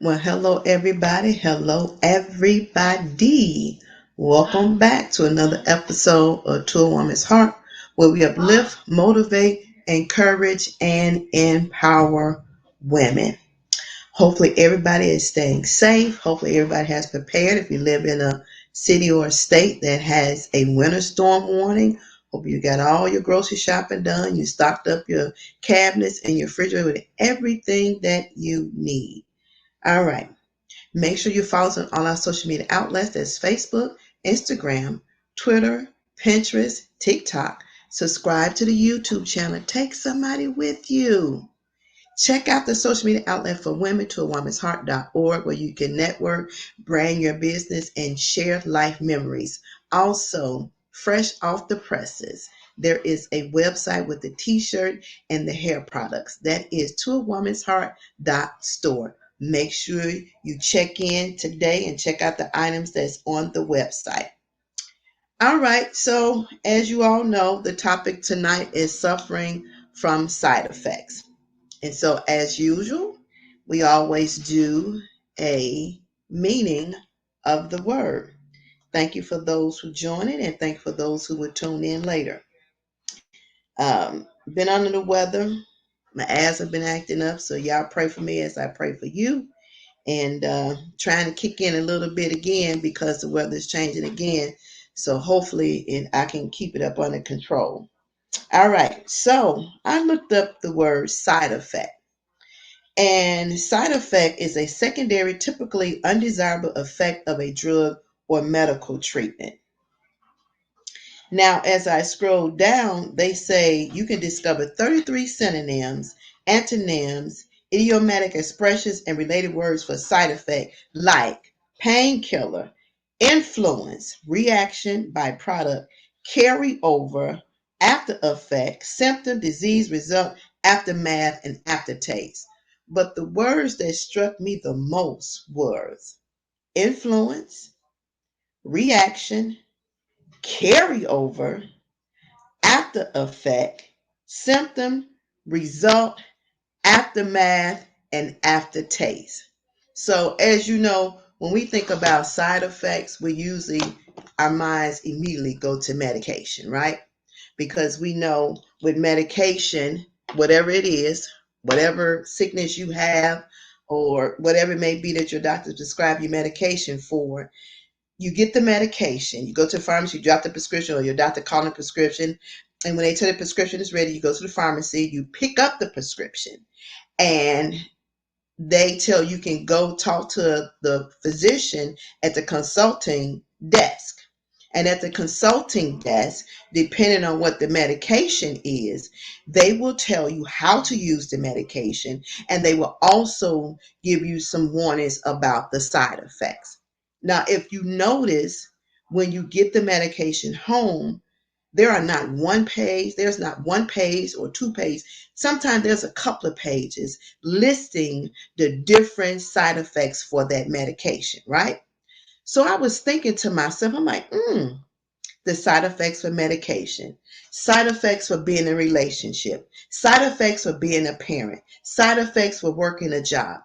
Well, hello, everybody. Hello, everybody. Welcome back to another episode of To a Woman's Heart, where we uplift, motivate, encourage, and empower women. Hopefully, everybody is staying safe. Hopefully, everybody has prepared. If you live in a city or a state that has a winter storm warning, hope you got all your grocery shopping done. You stocked up your cabinets and your refrigerator with everything that you need. All right. Make sure you follow us on all our social media outlets. That's Facebook, Instagram, Twitter, Pinterest, TikTok. Subscribe to the YouTube channel. Take somebody with you. Check out the social media outlet for women to a woman's heart.org, where you can network, brand your business, and share life memories. Also, fresh off the presses, there is a website with the t-shirt and the hair products. That is to a woman's heart.store. Make sure you check in today and check out the items that's on the website. All right, so as you all know, the topic tonight is suffering from side effects. And so, as usual, we always do a meaning of the word. Thank you for those who join it, and thank you for those who would tune in later. Been under the weather. My ass have been acting up, so y'all pray for me as I pray for you. And trying to kick in a little bit again because the weather is changing again. So hopefully, I can keep it up under control. All right. So I looked up the word side effect. And side effect is a secondary, typically undesirable effect of a drug or medical treatment. Now, as I scroll down, they say you can discover 33 synonyms, antonyms, idiomatic expressions, and related words for side effect, like painkiller, influence, reaction, byproduct, carry over, after effect, symptom, disease, result, aftermath, and aftertaste. But the words that struck me the most was influence, reaction, carryover, after effect, symptom, result, aftermath, and aftertaste. So, as you know, when we think about side effects, we usually, our minds immediately go to medication, right? Because we know with medication, whatever it is, whatever sickness you have, or whatever it may be that your doctor prescribed you medication for, you get the medication, you go to the pharmacy, you drop the prescription, or your doctor calling a prescription. And when they tell the prescription is ready, you go to the pharmacy, you pick up the prescription, and they tell you can go talk to the physician at the consulting desk. And at the consulting desk, depending on what the medication is, they will tell you how to use the medication, and they will also give you some warnings about the side effects. Now, if you notice, when you get the medication home, there's not one page or two pages. Sometimes there's a couple of pages listing the different side effects for that medication, right? So I was thinking to myself, I'm like, the side effects for medication, side effects for being in a relationship, side effects for being a parent, side effects for working a job.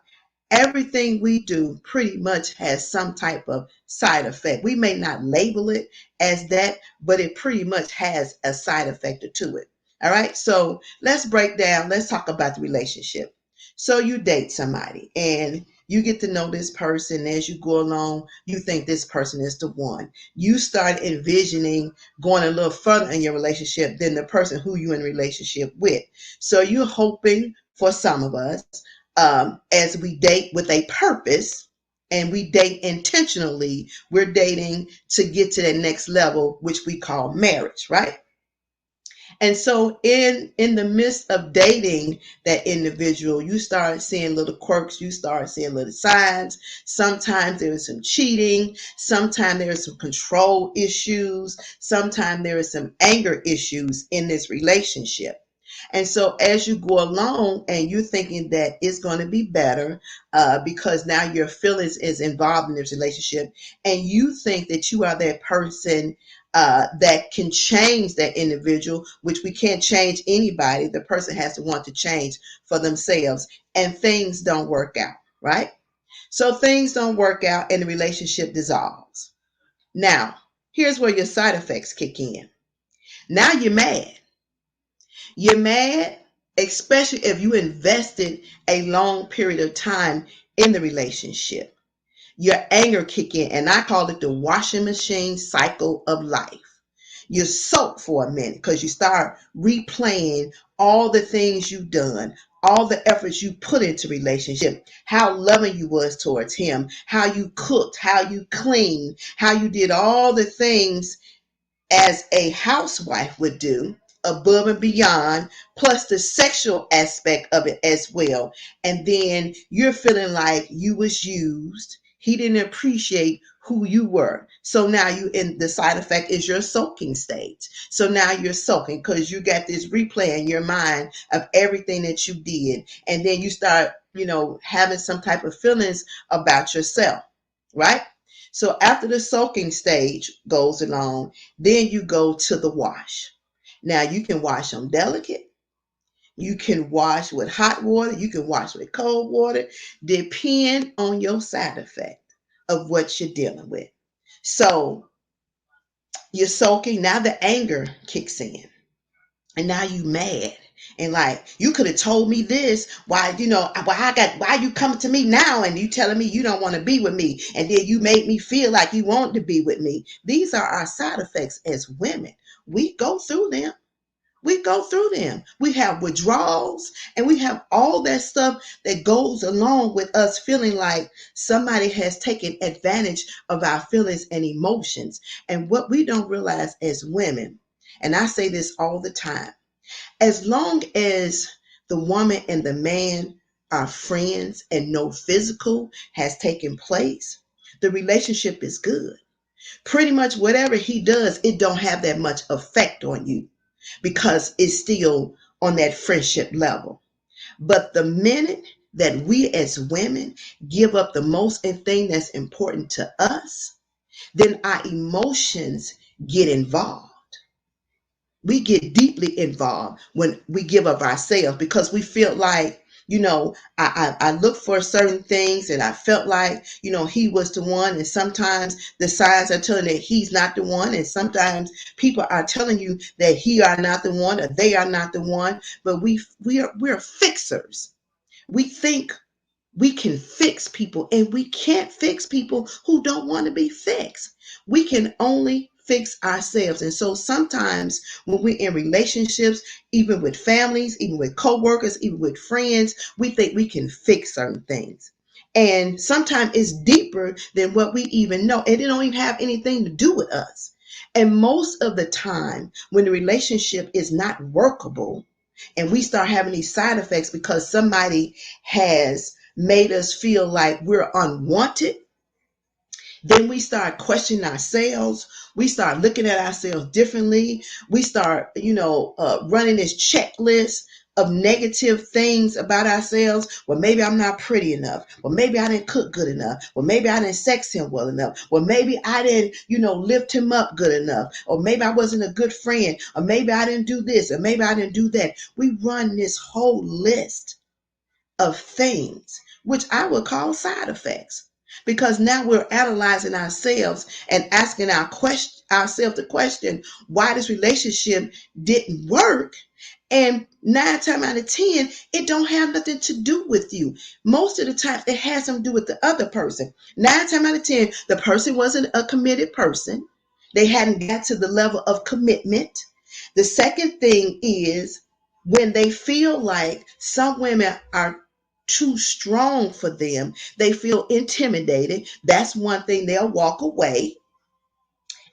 Everything we do pretty much has some type of side effect. We may not label it as that, but it pretty much has a side effect to it. All right. So let's talk about the relationship. So you date somebody and you get to know this person. As you go along, you think this person is the one. You start envisioning going a little further in your relationship than the person who you're in a relationship with. So you're hoping, for some of us, as we date with a purpose and we date intentionally, we're dating to get to that next level, which we call marriage, right? And so in the midst of dating that individual, you start seeing little quirks, you start seeing little signs. Sometimes there is some cheating, sometimes there is some control issues, sometimes there is some anger issues in this relationship. And so as you go along and you're thinking that it's going to be better, because now your feelings is involved in this relationship, and you think that you are that person that can change that individual, which we can't change anybody. The person has to want to change for themselves, and things don't work out, right? So things don't work out and the relationship dissolves. Now, here's where your side effects kick in. Now you're mad. You're mad, especially if you invested a long period of time in the relationship. Your anger kick in, and I call it the washing machine cycle of life. You soak for a minute because you start replaying all the things you've done, all the efforts you put into relationship, how loving you was towards him, how you cooked, how you cleaned, how you did all the things as a housewife would do, above and beyond, plus the sexual aspect of it as well. And then you're feeling like you was used. He didn't appreciate who you were. So now you in the side effect is your soaking stage. So now you're soaking because you got this replay in your mind of everything that you did. And then you start, having some type of feelings about yourself, right? So after the soaking stage goes along, then you go to the wash. Now you can wash them delicate. You can wash with hot water. You can wash with cold water. Depend on your side effect of what you're dealing with. So you're soaking. Now the anger kicks in. And now you mad. And like, you could have told me this. Why you coming to me now and you telling me you don't want to be with me? And then you made me feel like you want to be with me. These are our side effects as women. We go through them. We go through them. We have withdrawals and we have all that stuff that goes along with us feeling like somebody has taken advantage of our feelings and emotions. And what we don't realize as women, and I say this all the time, as long as the woman and the man are friends and no physical has taken place, the relationship is good. Pretty much whatever he does, it don't have that much effect on you because it's still on that friendship level. But the minute that we as women give up the most thing that's important to us, then our emotions get involved. We get deeply involved when we give of ourselves because we feel like, I look for certain things and I felt like, he was the one. And sometimes the signs are telling that he's not the one. And sometimes people are telling you that he are not the one or they are not the one. But we're fixers. We think we can fix people and we can't fix people who don't want to be fixed. We can only fix ourselves. And so sometimes when we're in relationships, even with families, even with coworkers, even with friends, we think we can fix certain things. And sometimes it's deeper than what we even know. And it don't even have anything to do with us. And most of the time when the relationship is not workable and we start having these side effects because somebody has made us feel like we're unwanted, then we start questioning ourselves. We start looking at ourselves differently. We start, running this checklist of negative things about ourselves. Well, maybe I'm not pretty enough. Well, maybe I didn't cook good enough. Well, maybe I didn't sex him well enough. Well, maybe I didn't, lift him up good enough. Or maybe I wasn't a good friend. Or maybe I didn't do this. Or maybe I didn't do that. We run this whole list of things, which I would call side effects. Because now we're analyzing ourselves and asking ourselves the question why this relationship didn't work. And 9 times out of 10, it don't have nothing to do with you. Most of the time, it has something to do with the other person. 9 times out of 10, the person wasn't a committed person. They hadn't got to the level of commitment. The second thing is when they feel like some women are too strong for them, they feel intimidated. That's one thing, they'll walk away.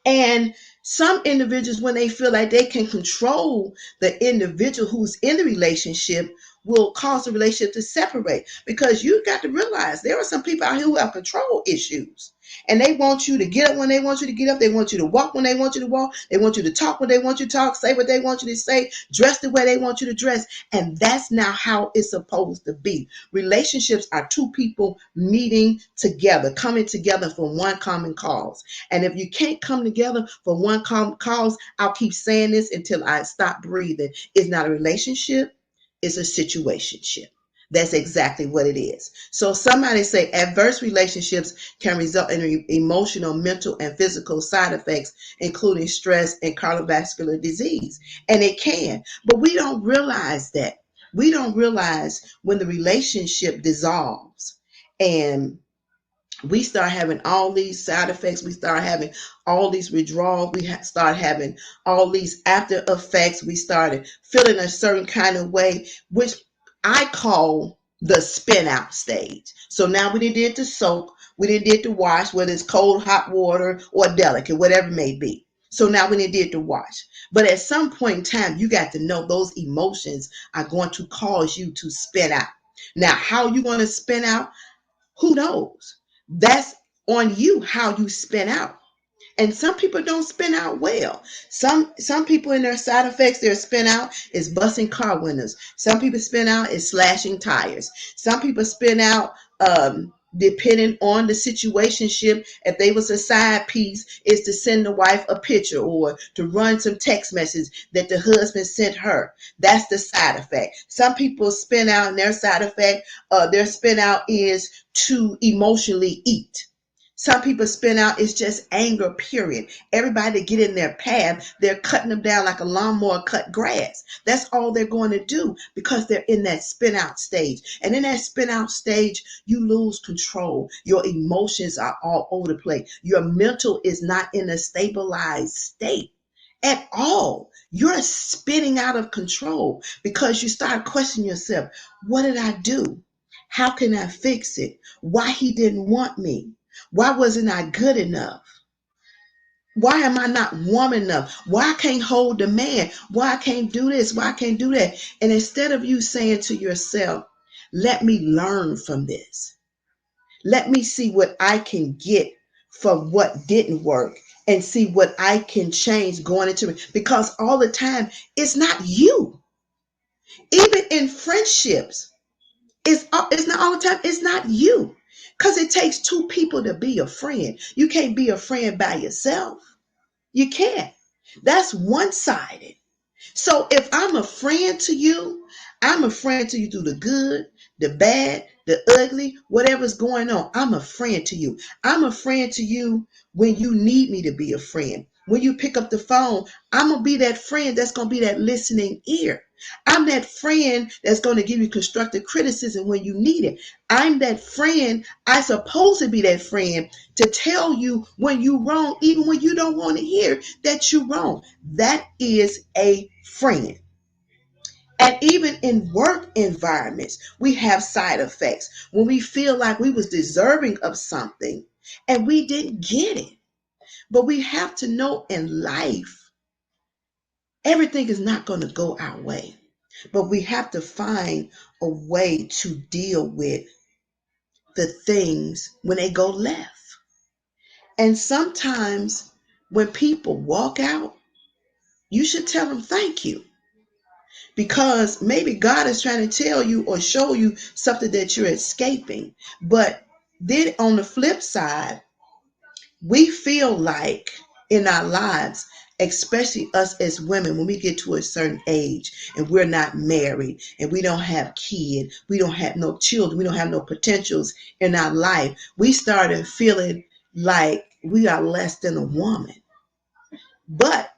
And some individuals, when they feel like they can control the individual who's in the relationship, will cause the relationship to separate. Because you got to realize there are some people out here who have control issues. And they want you to get up when they want you to get up. They want you to walk when they want you to walk. They want you to talk when they want you to talk, say what they want you to say, dress the way they want you to dress. And that's not how it's supposed to be. Relationships are two people meeting together, coming together for one common cause. And if you can't come together for one common cause, I'll keep saying this until I stop breathing. It's not a relationship, it's a situationship. That's exactly what it is. So somebody say adverse relationships can result in emotional, mental, and physical side effects, including stress and cardiovascular disease. And it can, but we don't realize that. We don't realize when the relationship dissolves and we start having all these side effects. We start having all these withdrawals. Start having all these after effects. We started feeling a certain kind of way, which I call the spin out stage. So now we did the soak, we did the wash, whether it's cold, hot water, or delicate, whatever it may be. So now we did the wash. But at some point in time, you got to know those emotions are going to cause you to spin out. Now, how you going to spin out? Who knows? That's on you how you spin out. And some people don't spin out well. Some people in their side effects, their spin out is busting car windows. Some people spin out is slashing tires. Some people spin out depending on the situationship. If they was a side piece, is to send the wife a picture or to run some text message that the husband sent her. That's the side effect. Some people spin out and their side effect, their spin out is to emotionally eat. Some people spin out is just anger, period. Everybody get in their path, they're cutting them down like a lawnmower cut grass. That's all they're going to do because they're in that spin out stage. And in that spin out stage, you lose control. Your emotions are all over the place. Your mental is not in a stabilized state at all. You're spinning out of control because you start questioning yourself. What did I do? How can I fix it? Why he didn't want me? Why wasn't I good enough? Why am I not woman enough? Why I can't hold the man? Why I can't do this? Why I can't do that? And instead of you saying to yourself, let me learn from this. Let me see what I can get from what didn't work and see what I can change going into it. Because all the time, it's not you. Even in friendships, it's not all the time. It's not you. Because it takes two people to be a friend. You can't be a friend by yourself. You can't. That's one sided. So if I'm a friend to you, I'm a friend to you through the good, the bad, the ugly, whatever's going on. I'm a friend to you. I'm a friend to you when you need me to be a friend. When you pick up the phone, I'm going to be that friend that's going to be that listening ear. I'm that friend that's going to give you constructive criticism when you need it. I'm that friend. I supposed to be that friend to tell you when you're wrong, even when you don't want to hear that you're wrong. That is a friend. And even in work environments, we have side effects when we feel like we was deserving of something and we didn't get it. But we have to know in life, everything is not going to go our way. But we have to find a way to deal with the things when they go left. And sometimes when people walk out, you should tell them thank you. Because maybe God is trying to tell you or show you something that you're escaping. But then on the flip side, we feel like in our lives, especially us as women, when we get to a certain age and we're not married and we don't have kids, we don't have no children, we don't have no potentials in our life, we started feeling like we are less than a woman. But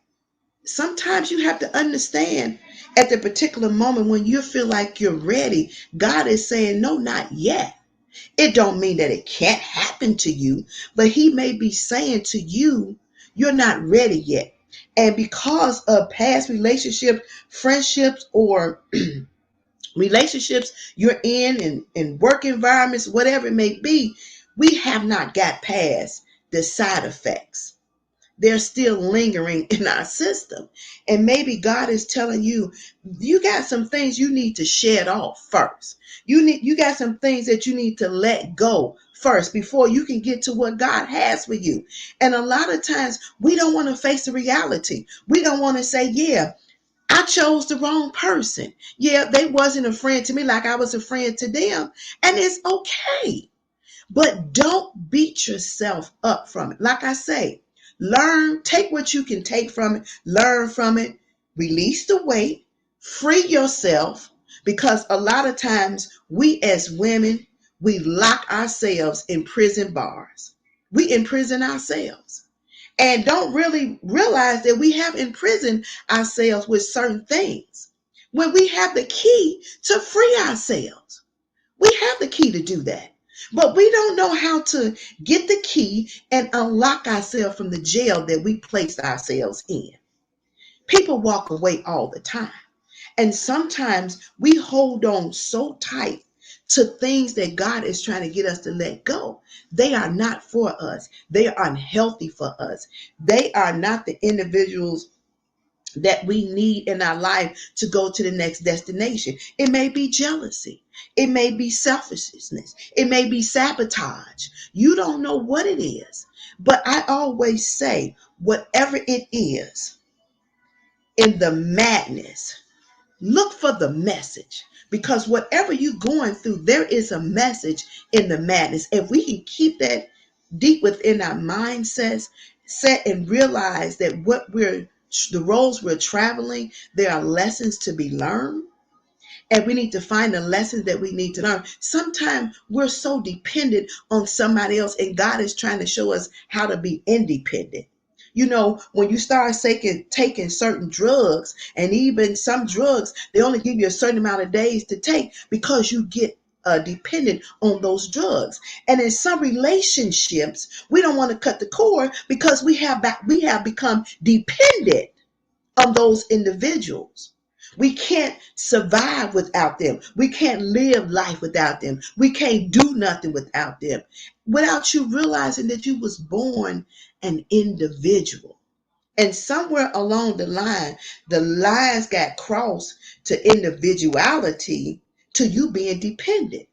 sometimes you have to understand at the particular moment when you feel like you're ready, God is saying, no, not yet. It don't mean that it can't happen to you, but he may be saying to you, you're not ready yet. And because of past relationships, friendships, or relationships you're in work environments, whatever it may be, we have not got past the side effects. They're still lingering in our system. And maybe God is telling you, you got some things you need to shed off first. You got some things that you need to let go first before you can get to what God has for you. And a lot of times we don't want to face the reality. We don't want to say, yeah, I chose the wrong person. Yeah, they wasn't a friend to me like I was a friend to them. And it's okay. But don't beat yourself up from it. Like I say, learn, take what you can take from it, learn from it, release the weight, free yourself, because a lot of times we as women, we lock ourselves in prison bars. We imprison ourselves and don't really realize that we have imprisoned ourselves with certain things when we have the key to free ourselves. We have the key to do that. But we don't know how to get the key and unlock ourselves from the jail that we placed ourselves in. People walk away all the time. And sometimes we hold on so tight to things that God is trying to get us to let go. They are not for us. They are unhealthy for us. They are not the individuals that we need in our life to go to the next destination. It may be jealousy. It may be selfishness. It may be sabotage. You don't know what it is. But I always say, whatever it is, in the madness, look for the message, because whatever you're going through, there is a message in the madness. If we can keep that deep within our mindsets, set and realize that the roads we're traveling, there are lessons to be learned. And we need to find the lessons that we need to learn. Sometimes we're so dependent on somebody else, and God is trying to show us how to be independent. You know, when you start taking certain drugs, and even some drugs, they only give you a certain amount of days to take because you get dependent on those drugs. And in some relationships, we don't want to cut the cord because we have become dependent on those individuals. We can't survive without them. We can't live life without them. We can't do nothing without them. Without you realizing that you was born an individual. And somewhere along the lines got crossed to individuality to you being dependent.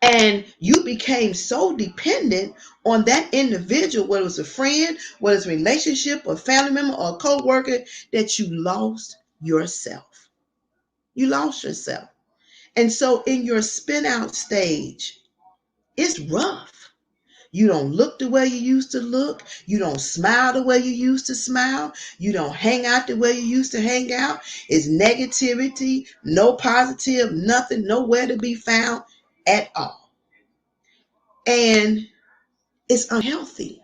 And you became so dependent on that individual, whether it was a friend, whether it's a relationship, a family member, or a co-worker, that you lost yourself. You lost yourself. And so in your spin out stage, it's rough. You don't look the way you used to look. You don't smile the way you used to smile. You don't hang out the way you used to hang out. It's negativity, no positive, nothing, nowhere to be found at all. And it's unhealthy.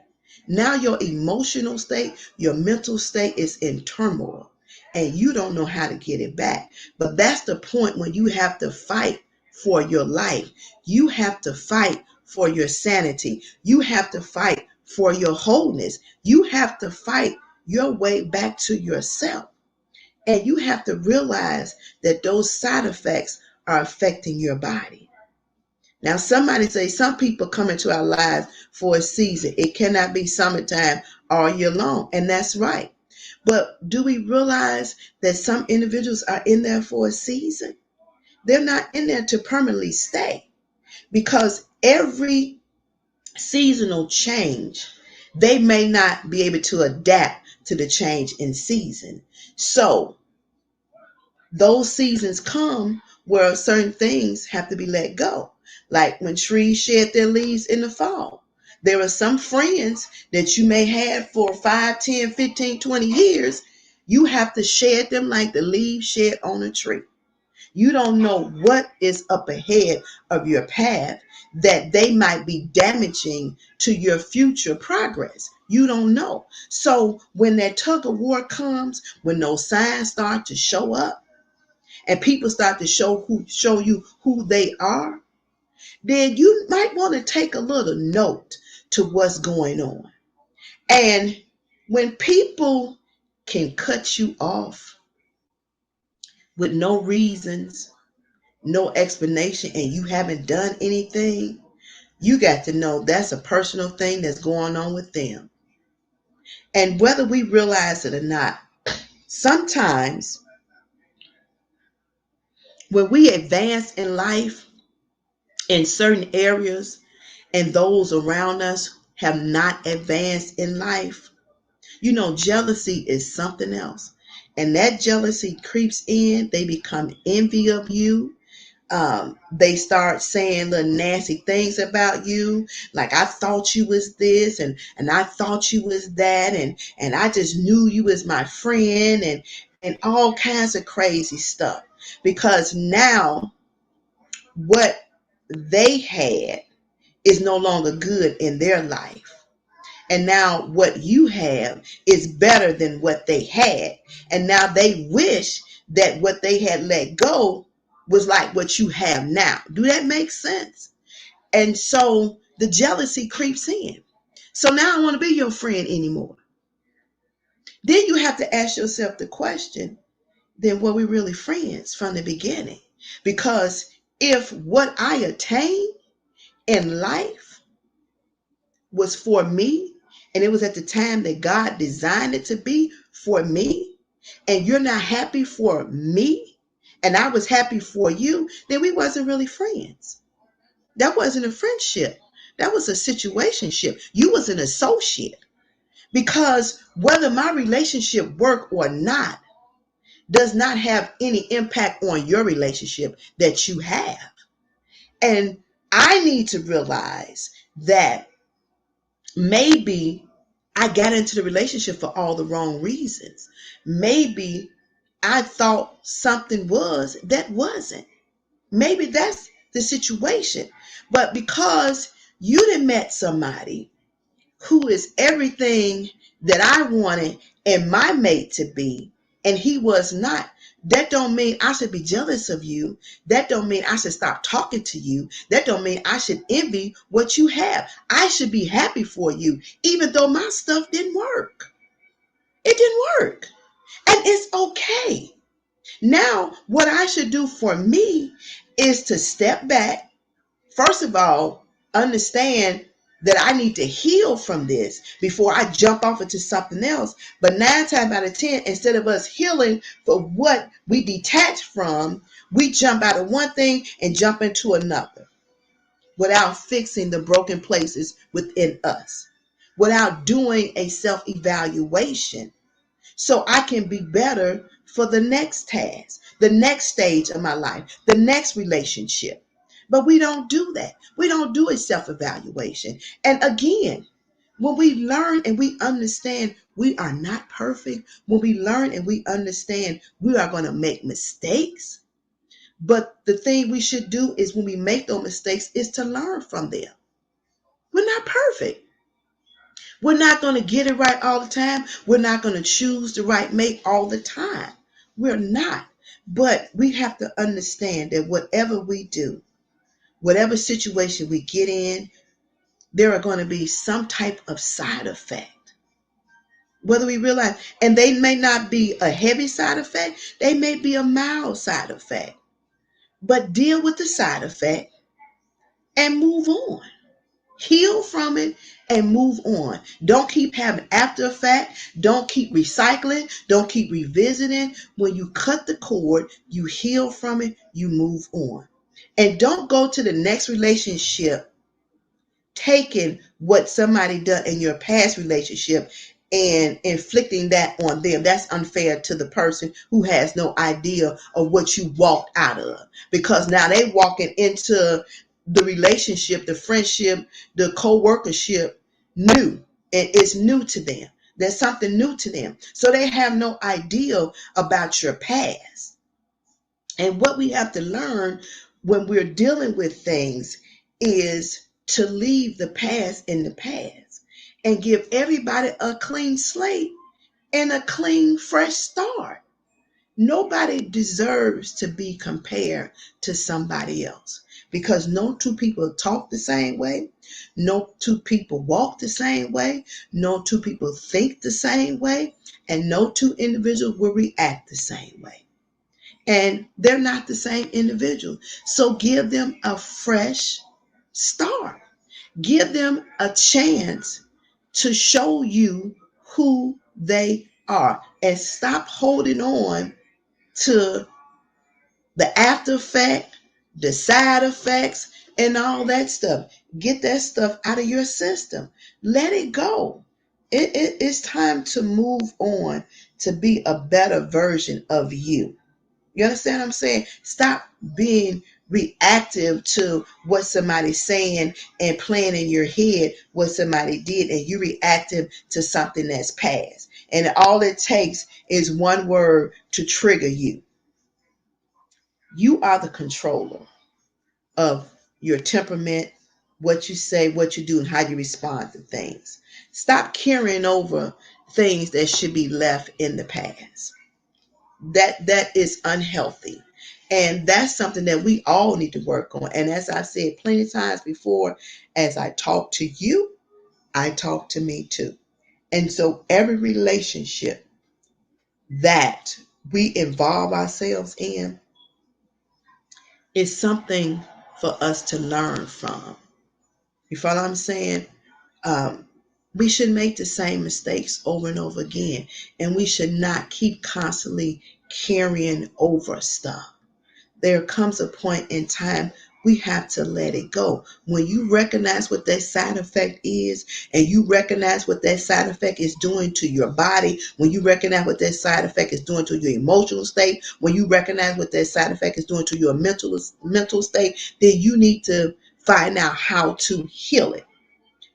Now your emotional state, your mental state is in turmoil and you don't know how to get it back. But that's the point when you have to fight for your life. You have to fight for your sanity. You have to fight for your wholeness. You have to fight your way back to yourself. And you have to realize that those side effects are affecting your body. Now, somebody say some people come into our lives for a season. It cannot be summertime all year long. And that's right. But do we realize that some individuals are in there for a season? They're not in there to permanently stay, because every seasonal change, they may not be able to adapt to the change in season. So those seasons come where certain things have to be let go. Like when trees shed their leaves in the fall. There are some friends that you may have for 5, 10, 15, 20 years. You have to shed them like the leaves shed on a tree. You don't know what is up ahead of your path that they might be damaging to your future progress. You don't know. So when that tug of war comes, when those signs start to show up, and people start to show you who they are, then you might want to take a little note to what's going on. And when people can cut you off with no reasons, no explanation, and you haven't done anything, you got to know that's a personal thing that's going on with them. And whether we realize it or not, sometimes when we advance in life in certain areas, and those around us have not advanced in life, you know, jealousy is something else. And that jealousy creeps in. They become envy of you. They start saying little nasty things about you, like I thought you was this, and I thought you was that, and I just knew you was my friend, and all kinds of crazy stuff. because now what they had is no longer good in their life. And now what you have is better than what they had. And now they wish that what they had let go was like what you have now. Do that make sense? And so the jealousy creeps in. So now I don't want to be your friend anymore. Then you have to ask yourself the question, then were we really friends from the beginning? Because if what I attained in life was for me, and it was at the time that God designed it to be for me, and you're not happy for me, and I was happy for you, then we wasn't really friends. That wasn't a friendship. That was a situationship. You was an associate. Because whether my relationship work or not does not have any impact on your relationship that you have. And I need to realize that maybe I got into the relationship for all the wrong reasons. Maybe I thought something was that wasn't. Maybe that's the situation. But because you done met somebody who is everything that I wanted and my mate to be, and he was not, that don't mean I should be jealous of you. That don't mean I should stop talking to you. That don't mean I should envy what you have. I should be happy for you, even though my stuff didn't work. It didn't work. And it's okay. Now, what I should do for me is to step back. First of all, understand that I need to heal from this before I jump off into something else. But 9 times out of 10, instead of us healing for what we detach from, we jump out of one thing and jump into another without fixing the broken places within us, without doing a self-evaluation so I can be better for the next task, the next stage of my life, the next relationship. But we don't do that. We don't do a self-evaluation. And again, when we learn and we understand we are not perfect, when we learn and we understand we are going to make mistakes, but the thing we should do is when we make those mistakes is to learn from them. We're not perfect. We're not going to get it right all the time. We're not going to choose the right mate all the time. We're not. But we have to understand that whatever we do, whatever situation we get in, there are going to be some type of side effect. Whether we realize, and they may not be a heavy side effect, they may be a mild side effect. But deal with the side effect and move on. Heal from it and move on. Don't keep having after effect. Don't keep recycling. Don't keep revisiting. When you cut the cord, you heal from it, you move on. And don't go to the next relationship taking what somebody done in your past relationship and inflicting that on them. That's unfair to the person who has no idea of what you walked out of, because now they walking into the relationship, the friendship, the co-workership new, and it's new to them. There's something new to them, so they have no idea about your past. And what we have to learn when we're dealing with things is to leave the past in the past and give everybody a clean slate and a clean, fresh start. Nobody deserves to be compared to somebody else, because no two people talk the same way. No two people walk the same way. No two people think the same way. And no two individuals will react the same way. And they're not the same individual. So give them a fresh start. Give them a chance to show you who they are, and stop holding on to the after effect, the side effects, and all that stuff. Get that stuff out of your system. Let it go. It's time to move on to be a better version of you. You understand what I'm saying? Stop being reactive to what somebody's saying and playing in your head what somebody did, and you reactive to something that's past. And all it takes is one word to trigger you. You are the controller of your temperament, what you say, what you do, and how you respond to things. Stop carrying over things that should be left in the past. That is unhealthy. And that's something that we all need to work on. And as I said plenty of times before, as I talk to you, I talk to me too. And so every relationship that we involve ourselves in is something for us to learn from. You follow what I'm saying? Um, we should make the same mistakes over and over again. And we should not keep constantly carrying over stuff. There comes a point in time we have to let it go. When you recognize what that side effect is, and you recognize what that side effect is doing to your body, when you recognize what that side effect is doing to your emotional state, when you recognize what that side effect is doing to your mental state, then you need to find out how to heal it,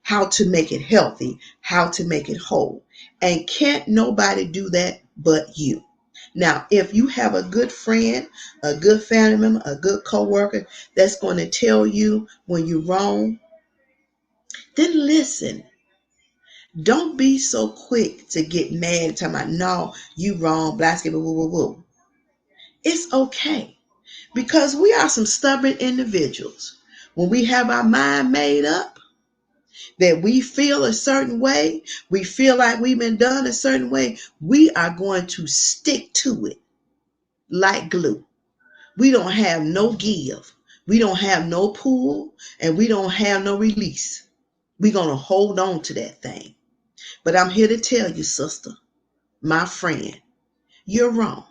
how to make it healthy, how to make it whole. And can't nobody do that but you. Now, if you have a good friend, a good family member, a good coworker that's going to tell you when you're wrong, then listen. Don't be so quick to get mad and talk about, no, you wrong, blah, blah, blah, blah, blah. It's okay, because we are some stubborn individuals. When we have our mind made up, that we feel a certain way, we feel like we've been done a certain way, we are going to stick to it like glue. We don't have no give. We don't have no pull, and we don't have no release. We're going to hold on to that thing. But I'm here to tell you, sister, my friend, you're wrong.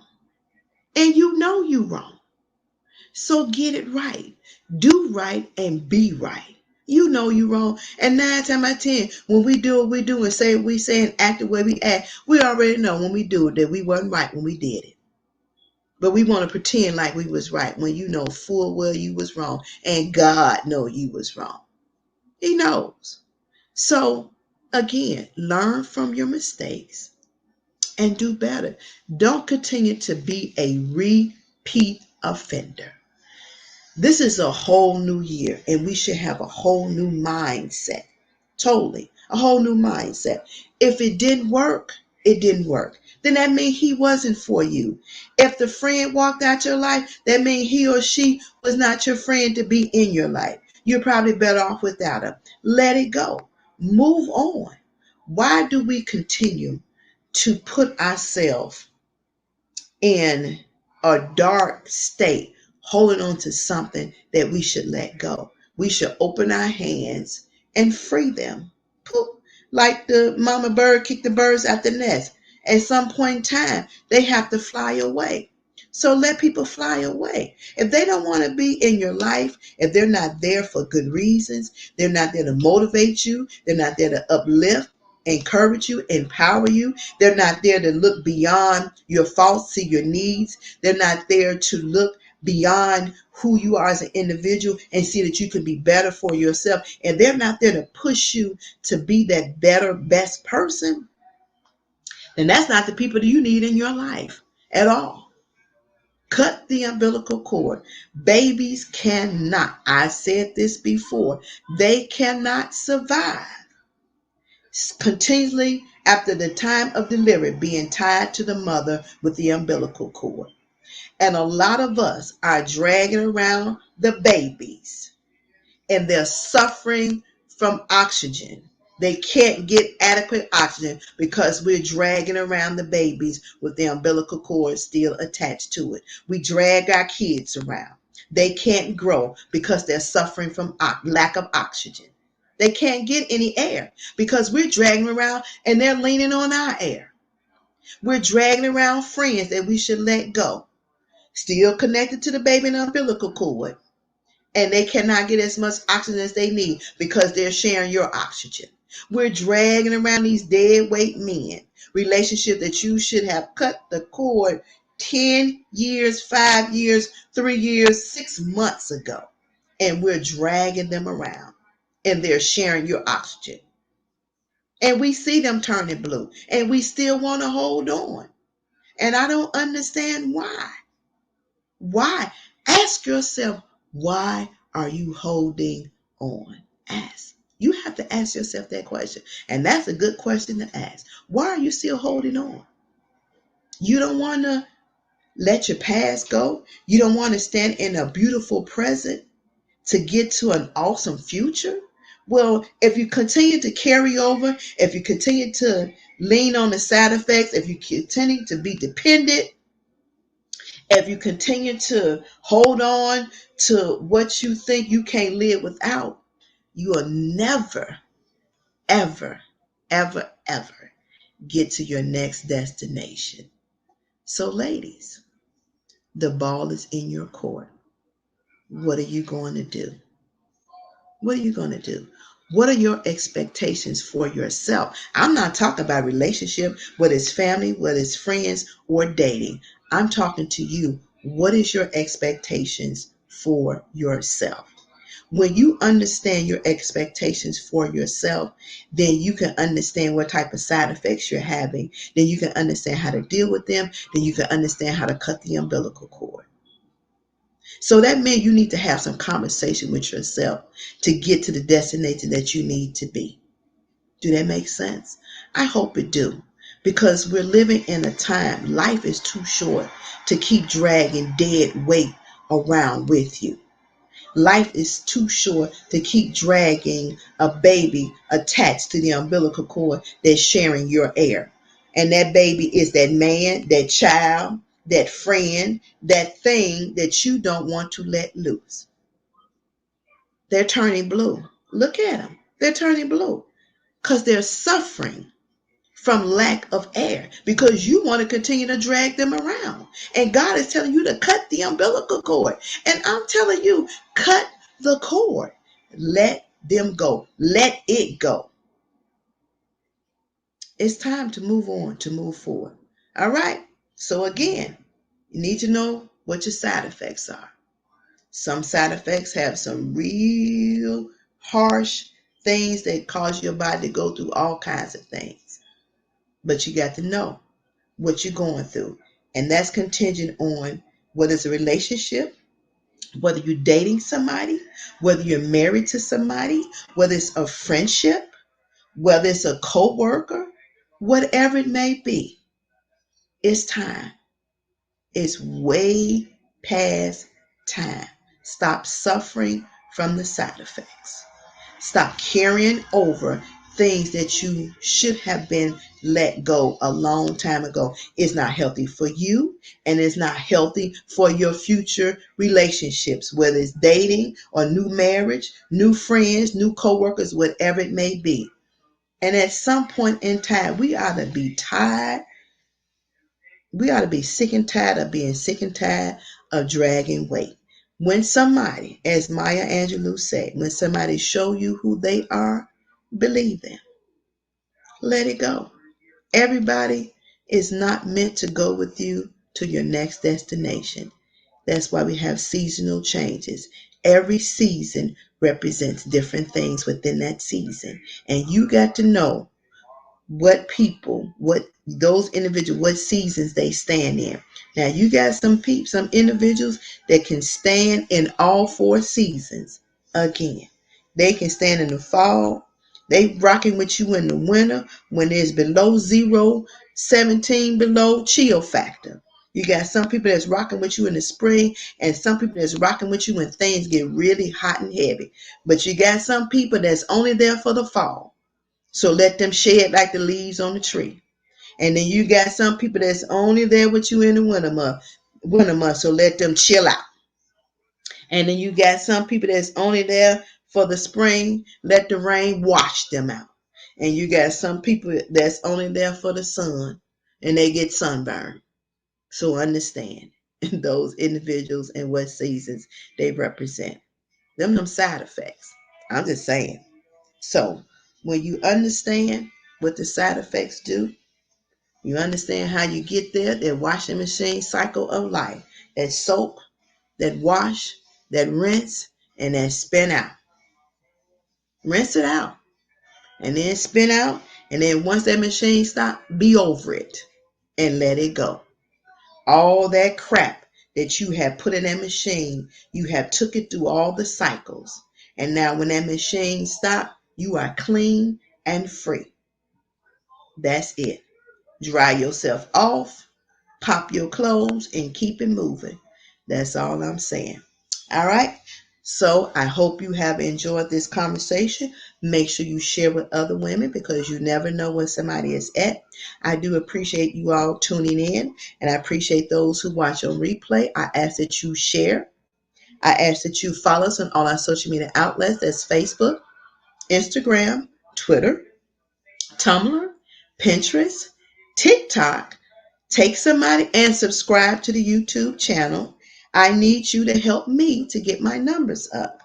And you know you're wrong. So get it right. Do right and be right. You know you're wrong. And 9 times out of 10, when we do what we do and say what we say and act the way we act, we already know when we do it that we wasn't right when we did it. But we want to pretend like we was right when you know full well you was wrong. And God know you was wrong. He knows. So again, learn from your mistakes and do better. Don't continue to be a repeat offender. This is a whole new year, and we should have a whole new mindset. Totally. A whole new mindset. If it didn't work, it didn't work. Then that means he wasn't for you. If the friend walked out your life, that means he or she was not your friend to be in your life. You're probably better off without him. Let it go. Move on. Why do we continue to put ourselves in a dark state, holding on to something that we should let go? We should open our hands and free them. Poof. Like the mama bird kicked the birds out the nest. At some point in time, they have to fly away. So let people fly away. If they don't want to be in your life, if they're not there for good reasons, they're not there to motivate you, they're not there to uplift, encourage you, empower you. They're not there to look beyond your faults, see your needs. They're not there to look beyond who you are as an individual and see that you can be better for yourself. And they're not there to push you to be that better, best person. Then that's not the people that you need in your life at all. Cut the umbilical cord. Babies cannot, I said this before, they cannot survive continually after the time of delivery being tied to the mother with the umbilical cord. And a lot of us are dragging around the babies, and they're suffering from oxygen. They can't get adequate oxygen because we're dragging around the babies with the umbilical cord still attached to it. We drag our kids around. They can't grow because they're suffering from lack of oxygen. They can't get any air because we're dragging around and they're leaning on our air. We're dragging around friends that we should let go, still connected to the baby in the umbilical cord, and they cannot get as much oxygen as they need because they're sharing your oxygen. We're dragging around these dead weight men, relationship that you should have cut the cord 10 years, 5 years, 3 years, 6 months ago. And we're dragging them around, and they're sharing your oxygen. And we see them turning blue, and we still want to hold on. And I don't understand why. Why? Ask yourself, why are you holding on? Ask. You have to ask yourself that question. And that's a good question to ask. Why are you still holding on? You don't want to let your past go. You don't want to stand in a beautiful present to get to an awesome future. Well, if you continue to carry over, if you continue to lean on the side effects, if you continue to be dependent, if you continue to hold on to what you think you can't live without, you will never, ever, ever, ever get to your next destination. So, ladies, the ball is in your court. What are you going to do? What are you going to do? What are your expectations for yourself? I'm not talking about relationship, whether it's family, whether it's friends or dating. I'm talking to you. What is your expectations for yourself? When you understand your expectations for yourself, then you can understand what type of side effects you're having. Then you can understand how to deal with them. Then you can understand how to cut the umbilical cord. So that means you need to have some conversation with yourself to get to the destination that you need to be. Do that make sense? I hope it do. Because we're living in a time, life is too short to keep dragging dead weight around with you. Life is too short to keep dragging a baby attached to the umbilical cord that's sharing your air. And that baby is that man, that child, that friend, that thing that you don't want to let loose. They're turning blue. Look at them. They're turning blue because they're suffering from lack of air because you want to continue to drag them around. And God is telling you to cut the umbilical cord. And I'm telling you, cut the cord. Let them go. Let it go. It's time to move on, to move forward. All right. So again, you need to know what your side effects are. Some side effects have some real harsh things that cause your body to go through all kinds of things. But you got to know what you're going through. And that's contingent on whether it's a relationship, whether you're dating somebody, whether you're married to somebody, whether it's a friendship, whether it's a co-worker, whatever it may be. It's time. It's way past time. Stop suffering from the side effects. Stop carrying over things that you should have been let go a long time ago. It's not healthy for you and it's not healthy for your future relationships, whether it's dating or new marriage, new friends, new coworkers, whatever it may be. And at some point in time, we ought to be tired. We ought to be sick and tired of being sick and tired of dragging weight. When somebody, as Maya Angelou said, when somebody show you who they are, believe them. Let it go. Everybody is not meant to go with you to your next destination. That's why we have seasonal changes. Every season represents different things within that season. And you got to know what people, what those individuals, what seasons they stand in. Now you got some individuals that can stand in all four seasons. Again, they can stand in the fall. They rocking with you in the winter when it's below zero, 17 below chill factor. You got some people that's rocking with you in the spring and some people that's rocking with you when things get really hot and heavy. But you got some people that's only there for the fall. So let them shed like the leaves on the tree. And then you got some people that's only there with you in the winter month. So let them chill out. And then you got some people that's only there for the spring. Let the rain wash them out. And you got some people that's only there for the sun and they get sunburned. So understand those individuals and what seasons they represent. Them side effects. I'm just saying. So when you understand what the side effects do, you understand how you get there, that washing machine cycle of life, that soak, that wash, that rinse, and that spin out. Rinse it out and then spin out. And then once that machine stops, be over it and let it go. All that crap that you have put in that machine, you have took it through all the cycles. And now when that machine stops, you are clean and free. That's it. Dry yourself off, pop your clothes, and keep it moving. That's all I'm saying. All right. So I hope you have enjoyed this conversation. Make sure you share with other women because you never know where somebody is at. I do appreciate you all tuning in, and I appreciate those who watch on replay. I ask that you share. I ask that you follow us on all our social media outlets. That's Facebook, Instagram, Twitter, Tumblr, Pinterest, TikTok. Take somebody and subscribe to the YouTube channel. I need you to help me to get my numbers up.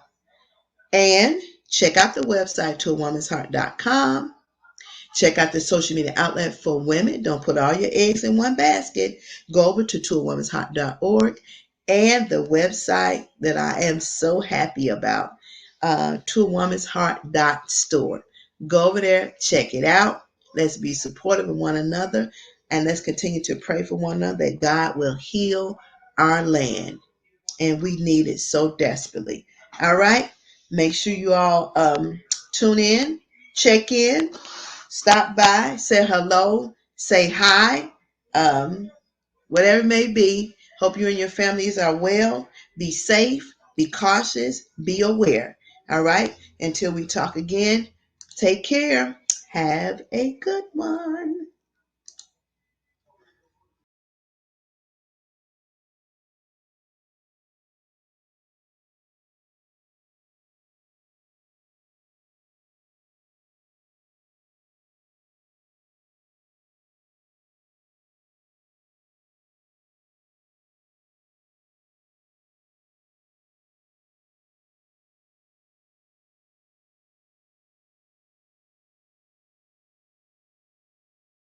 And check out the website, toawomansheart.com. Check out the social media outlet for women. Don't put all your eggs in one basket. Go over to toawomansheart.org and the website that I am so happy about, toawomansheart.store. Go over there, check it out. Let's be supportive of one another and let's continue to pray for one another that God will heal our land. And we need it so desperately. All right. Make sure you all tune in, check in, stop by, say hello, say hi, whatever it may be. Hope you and your families are well. Be safe, be cautious, be aware. All right. Until we talk again, take care. Have a good one.